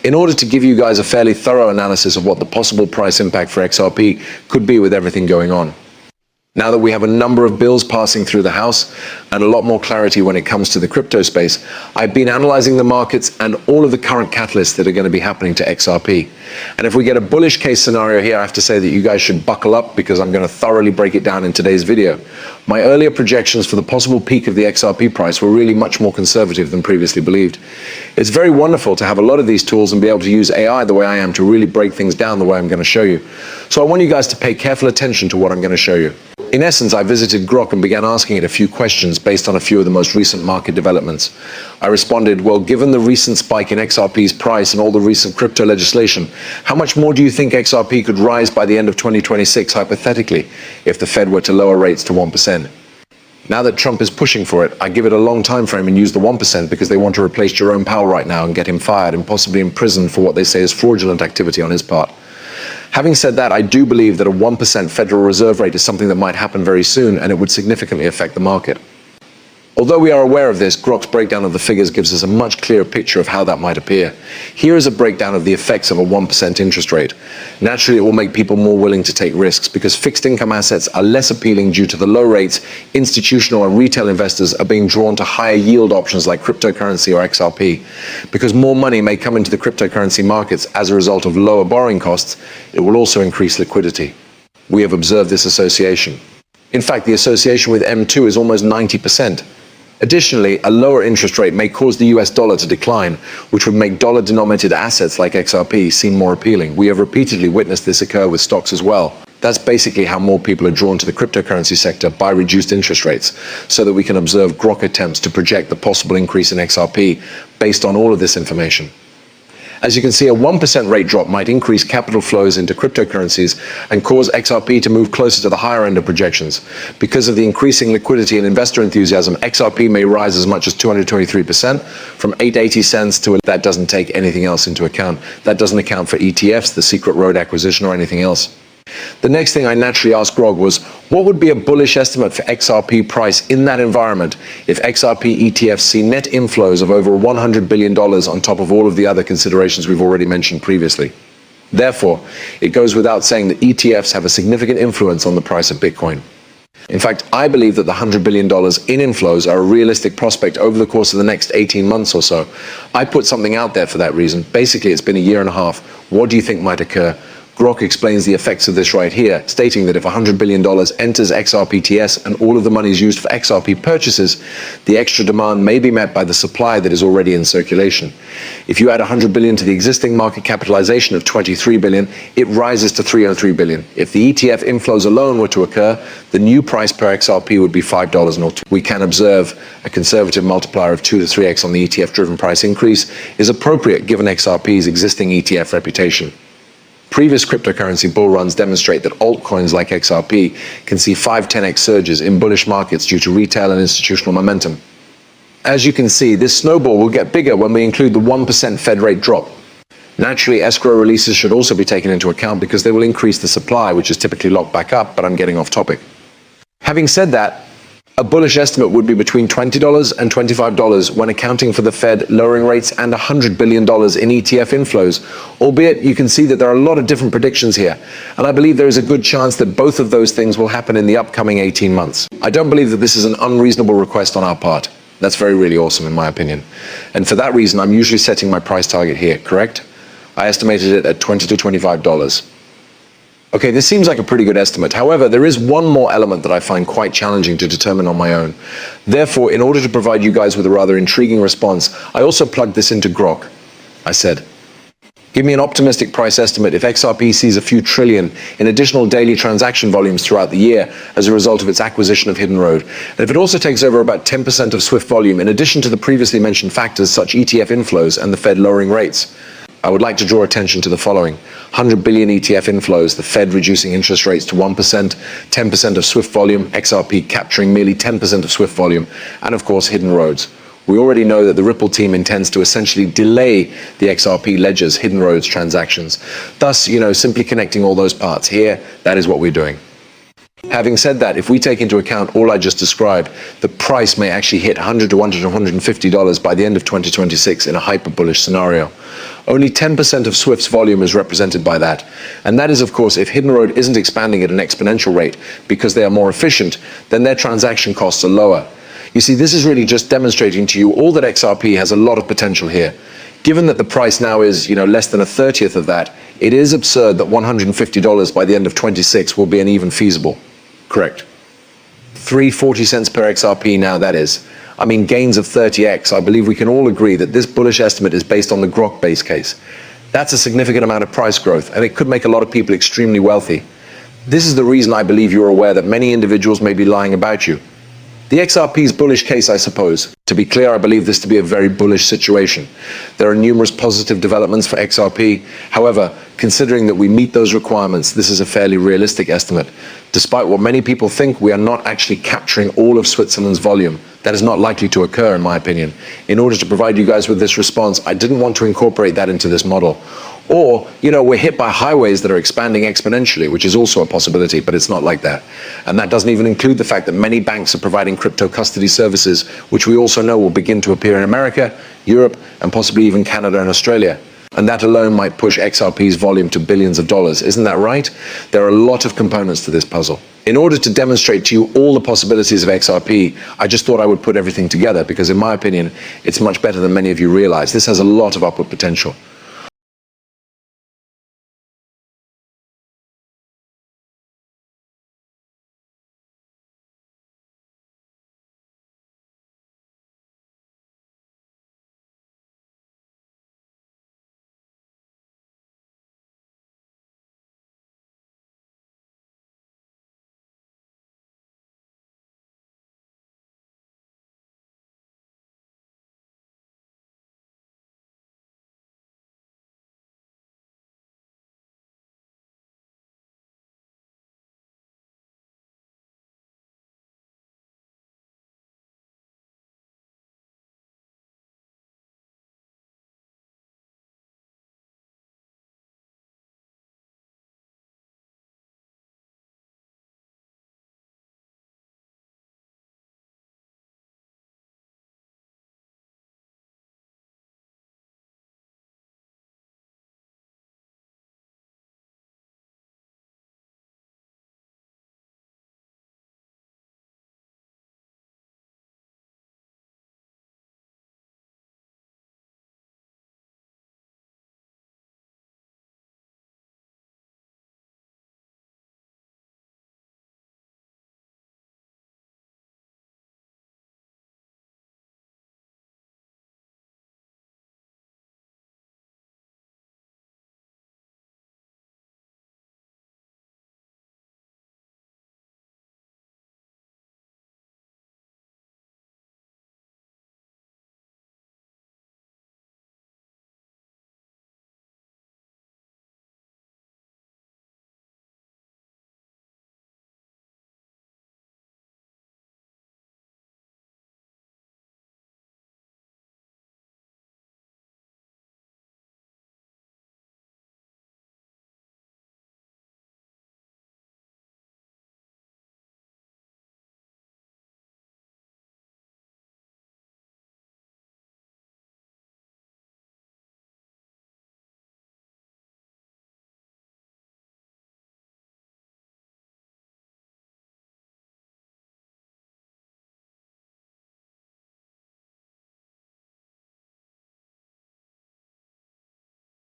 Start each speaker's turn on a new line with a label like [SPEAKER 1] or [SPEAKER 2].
[SPEAKER 1] in order to give you guys a fairly thorough analysis of what the possible price impact for XRP could be with everything going on. Now that we have a number of bills passing through the House and a lot more clarity when it comes to the crypto space, I've been analyzing the markets and all of the current catalysts that are going to be happening to XRP. And if we get a bullish case scenario here, I have to say that you guys should buckle up because I'm going to thoroughly break it down in today's video. My earlier projections for the possible peak of the XRP price were really much more conservative than previously believed. It's very wonderful to have a lot of these tools and be able to use AI the way I am to really break things down the way I'm going to show you. So I want you guys to pay careful attention to what I'm going to show you. In essence, I visited Grok and began asking it a few questions based on a few of the most recent market developments. I responded, well, given the recent spike in XRP's price and all the recent crypto legislation, how much more do you think XRP could rise by the end of 2026, hypothetically, if the Fed were to lower rates to 1%? Now that Trump is pushing for it, I give it a long time frame and use the 1% because they want to replace Jerome Powell right now and get him fired and possibly imprisoned for what they say is fraudulent activity on his part. Having said that, I do believe that a 1% Federal Reserve rate is something that might happen very soon, and it would significantly affect the market. Although we are aware of this, Grok's breakdown of the figures gives us a much clearer picture of how that might appear. Here is a breakdown of the effects of a 1% interest rate. Naturally, it will make people more willing to take risks because fixed income assets are less appealing due to the low rates. Institutional and retail investors are being drawn to higher yield options like cryptocurrency or XRP. Because more money may come into the cryptocurrency markets as a result of lower borrowing costs, it will also increase liquidity. We have observed this association. In fact, the association with M2 is almost 90%. Additionally, a lower interest rate may cause the US dollar to decline, which would make dollar-denominated assets like XRP seem more appealing. We have repeatedly witnessed this occur with stocks as well. That's basically how more people are drawn to the cryptocurrency sector by reduced interest rates, so that we can observe Grok attempts to project the possible increase in XRP based on all of this information. As you can see, a 1% rate drop might increase capital flows into cryptocurrencies and cause XRP to move closer to the higher end of projections. Because of the increasing liquidity and investor enthusiasm, XRP may rise as much as 223% from 880 cents to that doesn't take anything else into account. That doesn't account for ETFs, the secret road acquisition, or anything else. The next thing I naturally asked Grok was, what would be a bullish estimate for XRP price in that environment if XRP ETFs see net inflows of over $100 billion on top of all of the other considerations we've already mentioned previously? Therefore, it goes without saying that ETFs have a significant influence on the price of Bitcoin. In fact, I believe that the $100 billion in inflows are a realistic prospect over the course of the next 18 months or so. I put something out there for that reason. Basically, it's been a year and a half. What do you think might occur? Grok explains the effects of this right here, stating that if $100 billion enters XRPTS and all of the money is used for XRP purchases, the extra demand may be met by the supply that is already in circulation. If you add $100 billion to the existing market capitalization of $23 billion, it rises to $303 billion. If the ETF inflows alone were to occur, the new price per XRP would be $5.02. We can observe a conservative multiplier of 2 to 3x on the ETF-driven price increase is appropriate given XRP's existing ETF reputation. Previous cryptocurrency bull runs demonstrate that altcoins like XRP can see 5-10x surges in bullish markets due to retail and institutional momentum. As you can see, this snowball will get bigger when we include the 1% Fed rate drop. Naturally, escrow releases should also be taken into account because they will increase the supply, which is typically locked back up, but I'm getting off topic. Having said that, a bullish estimate would be between $20 and $25 when accounting for the Fed lowering rates and $100 billion in ETF inflows, albeit you can see that there are a lot of different predictions here, and I believe there is a good chance that both of those things will happen in the upcoming 18 months. I don't believe that this is an unreasonable request on our part. That's really awesome in my opinion. And for that reason, I'm usually setting my price target here, correct? I estimated it at $20 to $25. Okay, this seems like a pretty good estimate. However, there is one more element that I find quite challenging to determine on my own. Therefore, in order to provide you guys with a rather intriguing response, I also plugged this into Grok. I said, give me an optimistic price estimate if XRP sees a few trillion in additional daily transaction volumes throughout the year as a result of its acquisition of Hidden Road. And if it also takes over about 10% of SWIFT volume, in addition to the previously mentioned factors such ETF inflows and the Fed lowering rates. I would like to draw attention to the following: 100 billion ETF inflows, the Fed reducing interest rates to 1%, 10% of SWIFT volume, XRP capturing merely 10% of SWIFT volume, and of course Hidden Roads. We already know that the Ripple team intends to essentially delay the XRP ledger's Hidden Roads transactions. Thus, simply connecting all those parts here, that is what we're doing. Having said that, if we take into account all I just described, the price may actually hit $100 to $150 by the end of 2026 in a hyper-bullish scenario. Only 10% of Swift's volume is represented by that. And that is, of course, if Hidden Road isn't expanding at an exponential rate because they are more efficient, then their transaction costs are lower. You see, this is really just demonstrating to you all that XRP has a lot of potential here. Given that the price now is, less than a 30th of that, it is absurd that $150 by the end of 26 will be an even feasible. Correct. 3.40 cents per XRP now, that is. I mean, gains of 30x. I believe we can all agree that this bullish estimate is based on the Grok base case. That's a significant amount of price growth, and it could make a lot of people extremely wealthy. This is the reason I believe you're aware that many individuals may be lying about you. The XRP's bullish case, I suppose. To be clear, I believe this to be a very bullish situation. There are numerous positive developments for XRP. However, considering that we meet those requirements, this is a fairly realistic estimate. Despite what many people think, we are not actually capturing all of Switzerland's volume. That is not likely to occur, in my opinion. In order to provide you guys with this response, I didn't want to incorporate that into this model. Or, we're hit by highways that are expanding exponentially, which is also a possibility, but it's not like that. And that doesn't even include the fact that many banks are providing crypto custody services, which we also know will begin to appear in America, Europe, and possibly even Canada and Australia. And that alone might push XRP's volume to billions of dollars. Isn't that right? There are a lot of components to this puzzle. In order to demonstrate to you all the possibilities of XRP, I just thought I would put everything together because, in my opinion, it's much better than many of you realize. This has a lot of upward potential.